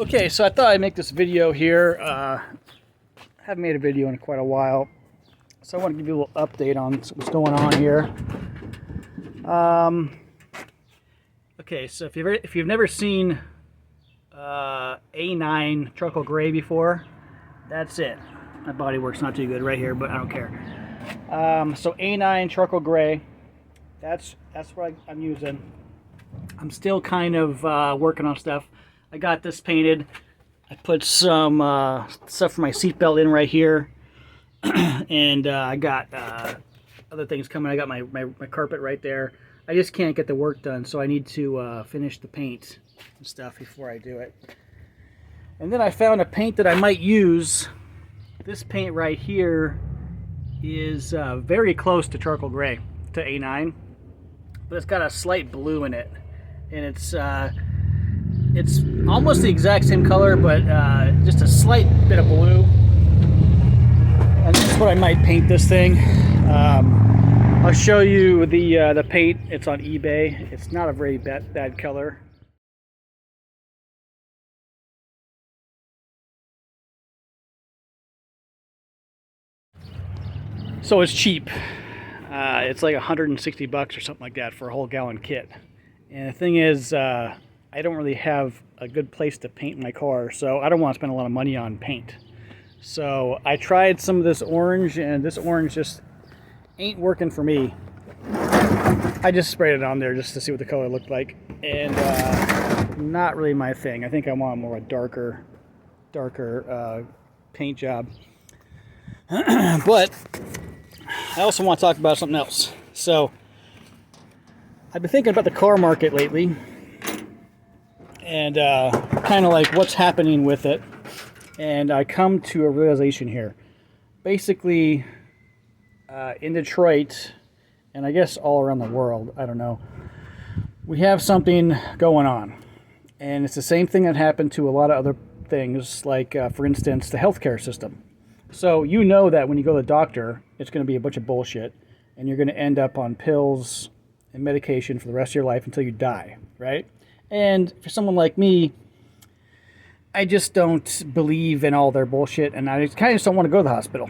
Okay, so I thought I'd make this video here. Haven't made a video in quite a while, so I want to give you a little update on what's going on here. Okay, so if you've never seen A9 charcoal gray before, that's it. My body work's not too good right here, but I don't care. So A9 charcoal gray, that's what I'm using. I'm still kind of working on stuff. I got this painted. I put some stuff for my seatbelt in right here, and I got other things coming. I got my carpet right there. I just can't get the work done, so I need to finish the paint and stuff before I do it. And then I found a paint that I might use. This paint right here is very close to charcoal gray, to A9, but it's got a slight blue in it, and it's almost the exact same color, but just a slight bit of blue. And that's what I might paint this thing. I'll show you the paint. It's on eBay. It's not a very bad color. So it's cheap. It's like 160 bucks or something like that for a whole gallon kit. And the thing is, I don't really have a good place to paint my car, so I don't want to spend a lot of money on paint. So I tried some of this orange, and this orange just ain't working for me. I just sprayed it on there just to see what the color looked like, and not really my thing. I think I want more a darker paint job. But I also want to talk about something else. So I've been thinking about the car market lately, and kind of like what's happening with it. And I come to a realization here. Basically, in Detroit, and I guess all around the world, I don't know, we have something going on. And it's the same thing that happened to a lot of other things, like, for instance, the healthcare system. So you know that when you go to the doctor, it's going to be a bunch of bullshit, and you're going to end up on pills and medication for the rest of your life until you die, right? And for someone like me, I just don't believe in all their bullshit, and I kind of just don't want to go to the hospital.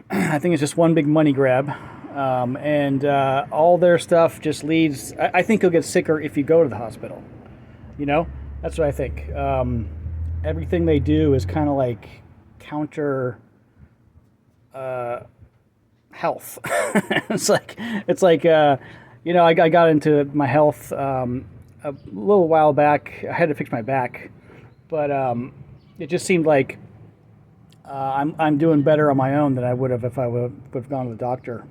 I think it's just one big money grab, and all their stuff just leads... I think you'll get sicker if you go to the hospital. You know? That's what I think. Everything they do is kind of like counter health. It's like you know, I got into my health a little while back. I had to fix my back, but it just seemed like I'm doing better on my own than I would have if I would have gone to the doctor.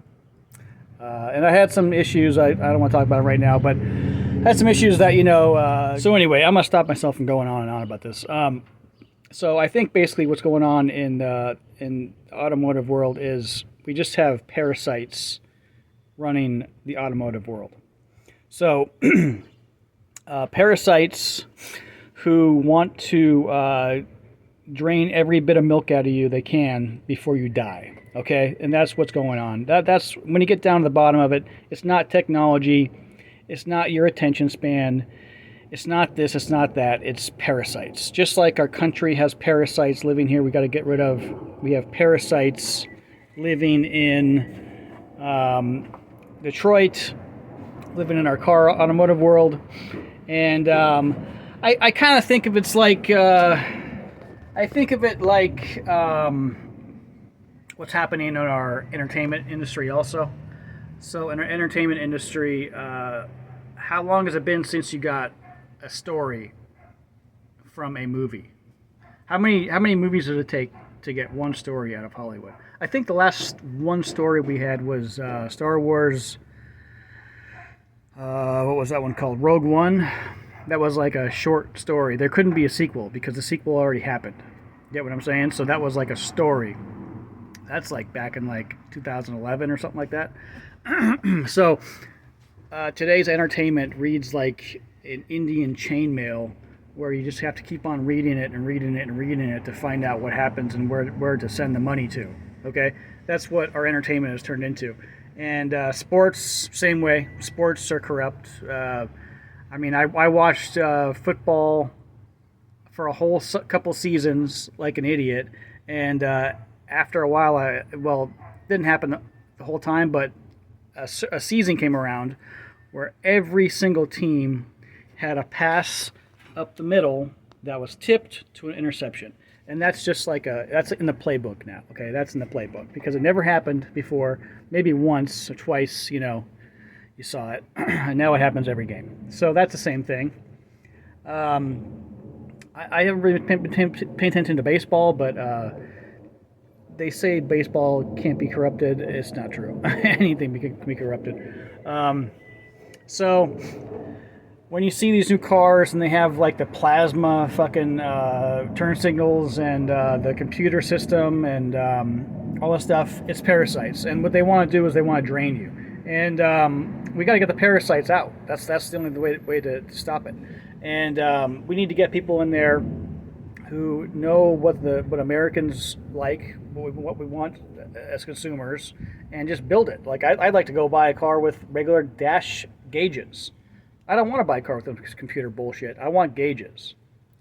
And I had some issues. I don't want to talk about it right now, but I had some issues that, you know. So anyway, I'm gonna stop myself from going on and on about this. So I think basically what's going on in the automotive world is we just have parasites running the automotive world. So parasites who want to drain every bit of milk out of you they can before you die. Okay, and that's what's going on. That's when you get down to the bottom of it. It's not technology. It's not your attention span. It's not this, it's not that, it's parasites. Just like our country has parasites living here we got to get rid of, we have parasites living in Detroit, living in our car automotive world. And I kind of think of it's like, what's happening in our entertainment industry also. So in our entertainment industry, how long has it been since you got a story from a movie? How many movies does it take to get one story out of Hollywood? I think the last one story we had was Star Wars. What was that one called? Rogue One. That was like a short story. There couldn't be a sequel because the sequel already happened. You get what I'm saying? So that was like a story. That's like back in like 2011 or something like that. So today's entertainment reads like an Indian chainmail, where you just have to keep on reading it and reading it and reading it to find out what happens and where to send the money to. Okay, that's what our entertainment has turned into. And sports, same way. Sports are corrupt. I mean, I watched football for a whole couple seasons like an idiot, and after a while, well, it didn't happen the whole time, but a season came around where every single team had a pass up the middle that was tipped to an interception. And that's just like that's in the playbook now. Okay, that's in the playbook because it never happened before. Maybe once or twice, you saw it, and now it happens every game. So that's the same thing. I haven't really been paying attention to baseball, but they say baseball can't be corrupted. It's not true. Anything can be corrupted. So when you see these new cars and they have like the plasma fucking turn signals and the computer system and all this stuff, it's parasites. And what they want to do is they want to drain you. And we got to get the parasites out. That's the only way to stop it. And we need to get people in there who know what Americans like, what we want as consumers, and just build it. Like I'd like to go buy a car with regular dash gauges. I don't want to buy a car with this computer bullshit. I want gauges.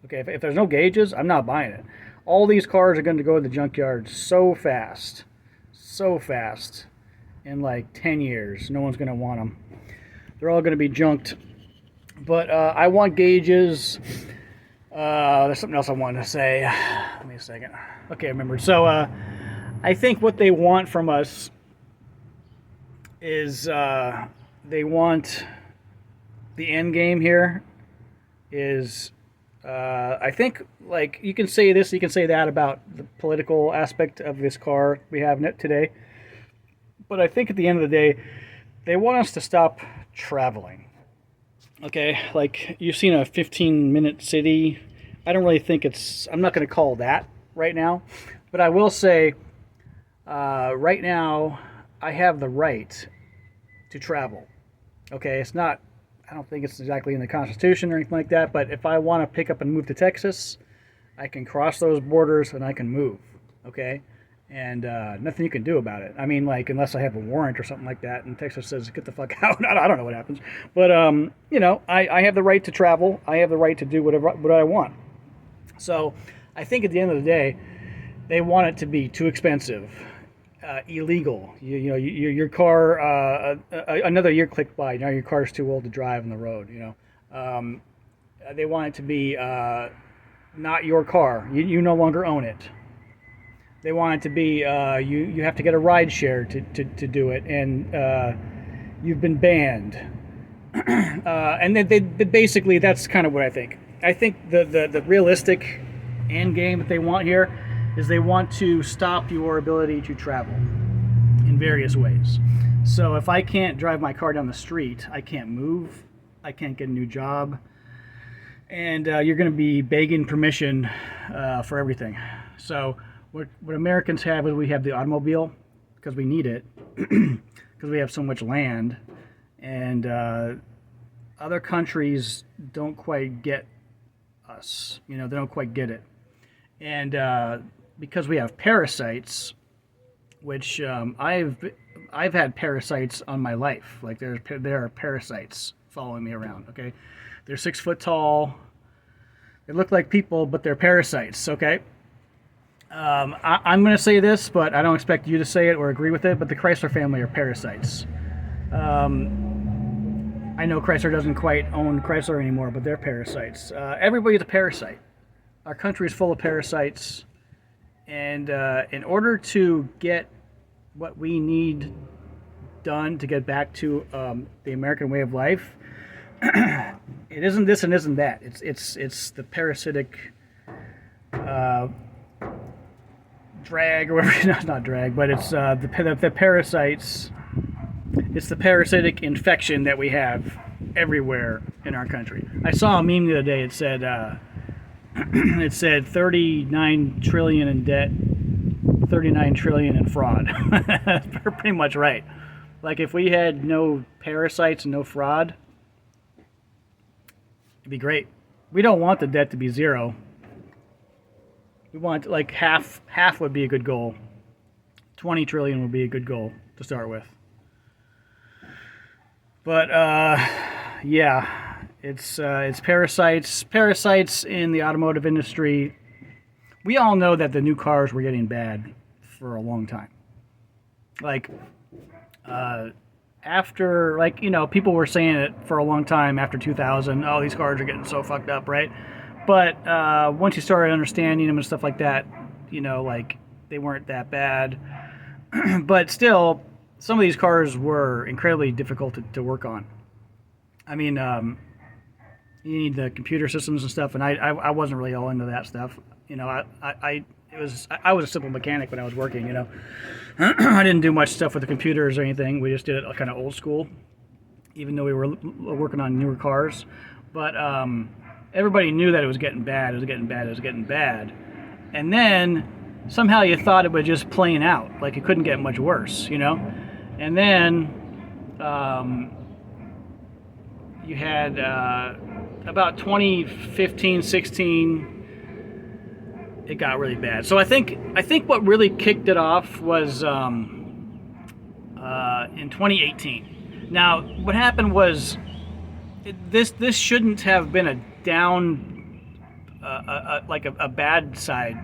Okay, if there's no gauges, I'm not buying it. All these cars are going to go to the junkyard so fast. In like 10 years, no one's going to want them. They're all going to be junked. But I want gauges. There's something else I wanted to say. Let me a second. Okay, I remembered. So I think what they want from us is they want the end game here is I think, like, you can say this, you can say that about the political aspect of this car we have today. But I think at the end of the day, they want us to stop traveling. Okay, like you've seen a 15-minute city. I don't really think I'm not going to call that right now. But I will say, right now, I have the right to travel. Okay, I don't think it's exactly in the Constitution or anything like that, but if I want to pick up and move to Texas, I can cross those borders and I can move. Okay? And nothing you can do about it. I mean, like, unless I have a warrant or something like that, and Texas says, get the fuck out. I don't know what happens. But, I have the right to travel. I have the right to do what I want. So I think at the end of the day, they want it to be too expensive, illegal. Your car, another year clicked by, now your car's too old to drive on the road, They want it to be not your car. You no longer own it. They want it to be you have to get a ride share to do it, and you've been banned. And they basically, that's kind of what I think. I think the realistic end game that they want here is they want to stop your ability to travel in various ways. So if I can't drive my car down the street, I can't move, I can't get a new job, and you're going to be begging permission for everything. So what Americans have is we have the automobile because we need it, because we have so much land, and other countries don't quite get us. They don't quite get it. And because we have parasites, which I've had parasites on my life. Like there are parasites following me around. Okay, they're 6 foot tall. They look like people, but they're parasites. Okay. I'm going to say this, but I don't expect you to say it or agree with it. But the Chrysler family are parasites. I know Chrysler doesn't quite own Chrysler anymore, but they're parasites. Everybody's a parasite. Our country is full of parasites, and in order to get what we need done to get back to the American way of life, it isn't this and isn't that. It's the parasitic drag, or whatever. No, it's not drag, but it's the parasites. It's the parasitic infection that we have everywhere in our country. I saw a meme the other day. It said it said 39 trillion in debt, 39 trillion in fraud. That's pretty much right. Like if we had no parasites and no fraud, it'd be great. We don't want the debt to be zero. We want like half would be a good goal. 20 trillion would be a good goal to start with. But yeah, It's parasites. Parasites in the automotive industry. We all know that the new cars were getting bad for a long time. Like, after, like, people were saying it for a long time after 2000. Oh, these cars are getting so fucked up, right? But once you started understanding them and stuff like that, like, they weren't that bad. But still, some of these cars were incredibly difficult to work on. I mean, you need the computer systems and stuff, and I wasn't really all into that stuff. I was a simple mechanic when I was working. I didn't do much stuff with the computers or anything. We just did it kind of old school, even though we were working on newer cars. But everybody knew that it was getting bad. It was getting bad. It was getting bad. And then somehow you thought it was just playing out, like it couldn't get much worse, And then you had about 2015, 16. It got really bad. So I think what really kicked it off was in 2018. Now, what happened was this shouldn't have been a down, like a bad side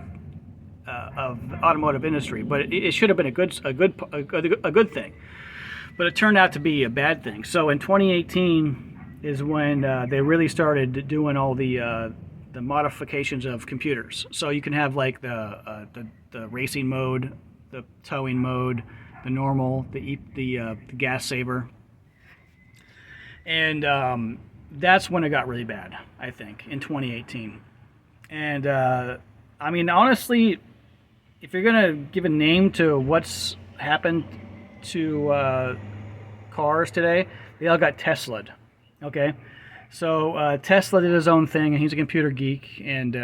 of the automotive industry, but it should have been a good thing. But it turned out to be a bad thing. So in 2018 is when they really started doing all the modifications of computers. So you can have like the racing mode, the towing mode, the normal, the gas saver, and that's when it got really bad, I think, in 2018. And I mean, honestly, if you're gonna give a name to what's happened to cars today, they all got Tesla'd. Okay. So Tesla did his own thing, and he's a computer geek, and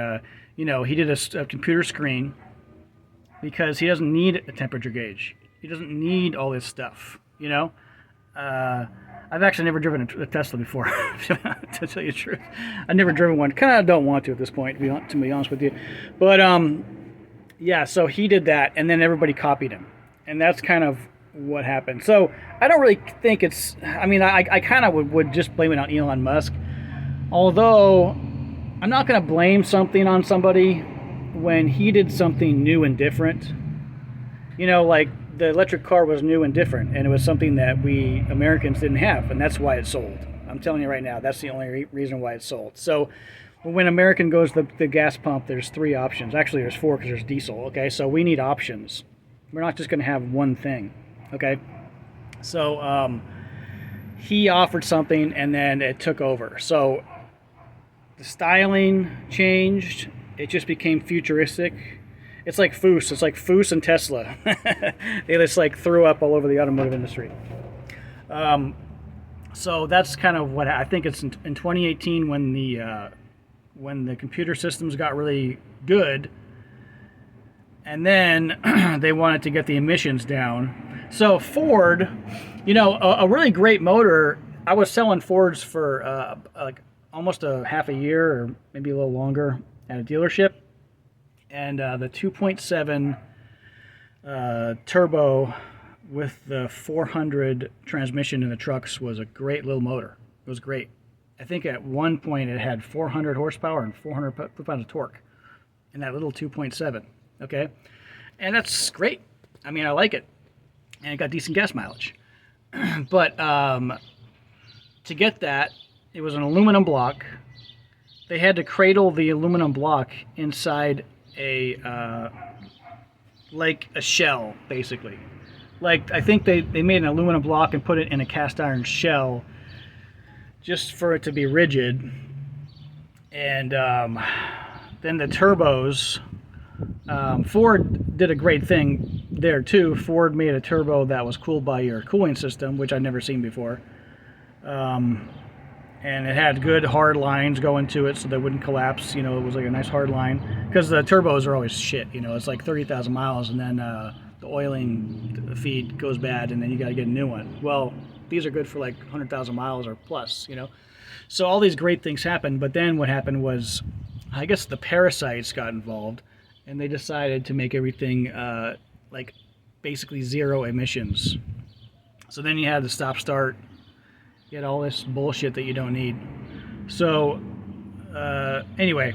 he did a computer screen because he doesn't need a temperature gauge. He doesn't need all this stuff. I've actually never driven a Tesla before, to tell you the truth. I've never driven one. Kind of don't want to at this point, to be honest with you. But yeah, so he did that, and then everybody copied him, and that's kind of what happened. So I don't really think it's, I mean, I kind of would just blame it on Elon Musk, although I'm not going to blame something on somebody when he did something new and different. Like the electric car was new and different, and it was something that we Americans didn't have, and that's why it sold. I'm telling you right now, that's the only reason why it sold. So when American goes to the gas pump, there's 3 options. Actually, there's 4 because there's diesel, okay? So we need options. We're not just going to have one thing. Okay, so he offered something, and then it took over. So the styling changed. It just became futuristic. It's like Foose. It's like Foose and Tesla. They just like threw up all over the automotive industry. So that's kind of what I think. It's in 2018 when the computer systems got really good, and then they wanted to get the emissions down. So Ford, a really great motor. I was selling Fords for like almost a half a year or maybe a little longer at a dealership. And the 2.7 turbo with the 400 transmission in the trucks was a great little motor. It was great. I think at one point it had 400 horsepower and 400 foot-pounds of torque in that little 2.7. Okay? And that's great. I mean, I like it. And it got decent gas mileage. But to get that, it was an aluminum block. They had to cradle the aluminum block inside like a shell, basically. Like, I think they made an aluminum block and put it in a cast iron shell just for it to be rigid. And then the turbos, Ford did a great thing there too. Ford made a turbo that was cooled by your cooling system, which I'd never seen before. And it had good hard lines going to it so they wouldn't collapse. It was like a nice hard line, because the turbos are always shit. It's like 30,000 miles, and then the oiling feed goes bad, and then you got to get a new one. Well, these are good for like 100,000 miles or plus. So all these great things happened, but then what happened was, I guess the Parasites got involved, and they decided to make everything like basically zero emissions. So then you had the stop-start. You had all this bullshit that you don't need. So anyway,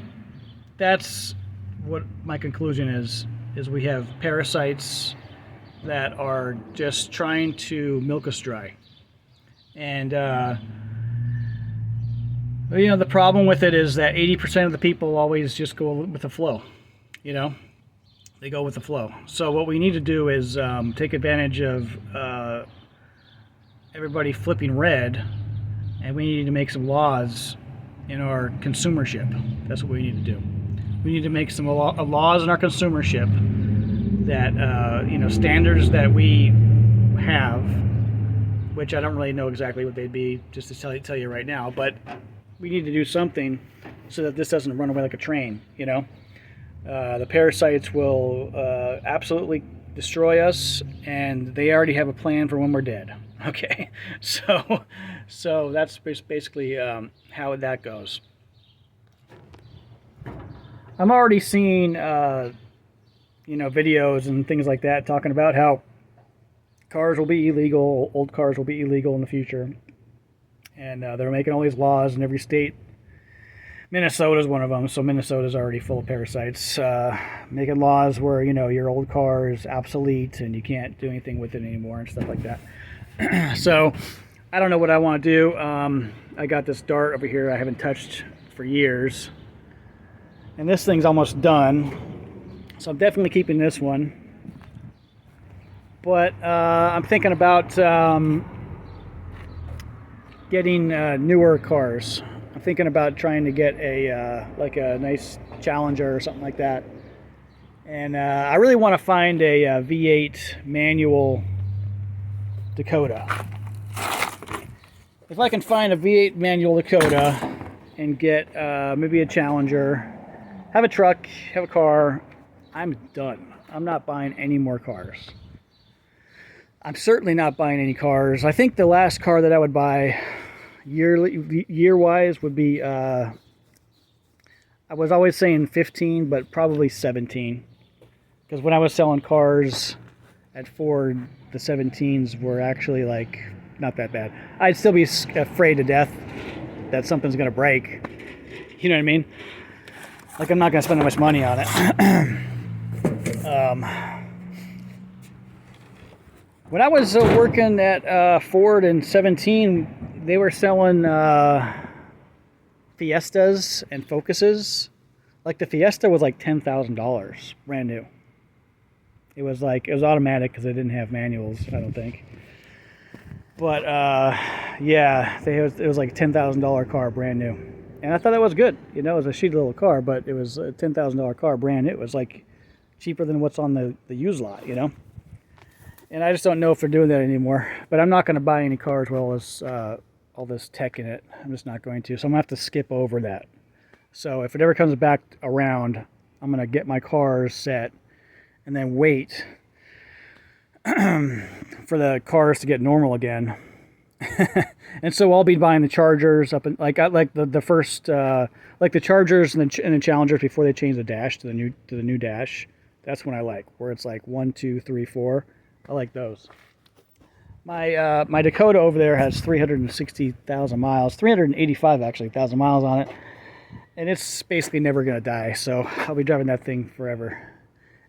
that's what my conclusion is we have parasites that are just trying to milk us dry. And the problem with it is that 80% of the people always just go with the flow. They go with the flow. So what we need to do is take advantage of everybody flipping red, and we need to make some laws in our consumership. That's what we need to do. We need to make some laws in our consumership that standards that we have, which I don't really know exactly what they'd be, just to tell you right now, but we need to do something so that this doesn't run away like a train. The parasites will absolutely destroy us, and they already have a plan for when we're dead. Okay, so that's basically how that goes. I'm already seeing videos and things like that talking about how cars will be illegal, old cars will be illegal in the future, and they're making all these laws in every state. Minnesota's one of them, so Minnesota's already full of parasites, making laws where your old car is obsolete and you can't do anything with it anymore and stuff like that. So I don't know what I want to do. I got this dart over here I haven't touched for years, and this thing's almost done, so I'm definitely keeping this one. But I'm thinking about getting newer cars. I'm thinking about trying to get a nice Challenger or something like that, and I really want to find a V8 manual Dakota. If I can find a V8 manual Dakota and get maybe a Challenger, have a truck, have a car, I'm done. I'm not buying any more cars. I'm certainly not buying any cars. I think the last car that I would buy year-wise would be, I was always saying 15, but probably 17. Because when I was selling cars at Ford, the 17s were actually not that bad. I'd still be afraid to death that something's going to break. You know what I mean? I'm not going to spend that much money on it. When I was working at Ford in 17, they were selling Fiestas and Focuses. The Fiesta was $10,000, brand new. It was automatic because they didn't have manuals, I don't think. But yeah, it was like a $10,000 car, brand new, and I thought that was good. It was a shitty little car, but it was a $10,000 car, brand new. It was cheaper than what's on the used lot, And I just don't know if they're doing that anymore. But I'm not going to buy any cars with all this tech in it. I'm just not going to. So I'm going to have to skip over that. So if it ever comes back around, I'm going to get my cars set and then wait for the cars to get normal again. And so I'll be buying the Chargers up in the first the Chargers and the Challengers before they change the dash to the new dash. That's when I where it's 1, 2, 3, 4. I like those. My Dakota over there has 360,000 miles, 385 actually, 1,000 miles on it, and it's basically never gonna die. So I'll be driving that thing forever.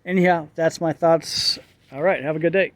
Anyhow, that's my thoughts. All right, have a good day.